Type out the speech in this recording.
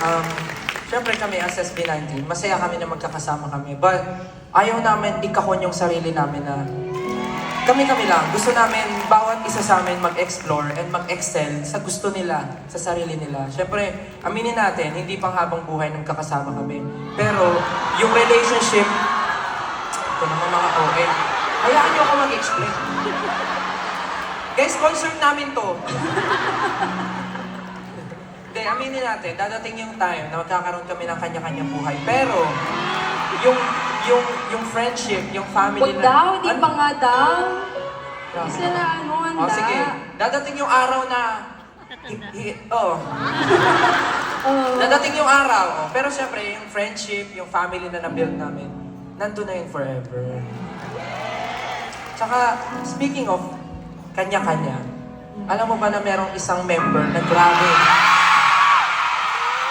um, syempre kami as SB19, masaya kami na magkakasama kami. But ayaw namin ikahon yung sarili namin na kami-kami lang. Gusto namin bawat isa sa amin mag-explore and mag-excel sa gusto nila, sa sarili nila. Syempre, aminin natin, hindi pang habang buhay nang kakasama kami. Pero yung relationship, ito naman mga OA, hayaan nyo ako mag-explain. Guys, concern namin to. Hindi, aminin natin, dadating yung time na magkakaroon kami ng kanya-kanyang buhay. Pero, yung friendship, yung family Huwag daw, hindi pa nga daw. Grabe. Isa na ano, handa. Oh, sige. Dadating yung araw na... Oh. Dadating yung araw. Oh. Pero syempre, yung friendship, yung family na na-build namin, nandun na yun forever. Tsaka, speaking of kanya-kanya, alam mo ba na merong isang member na grabe,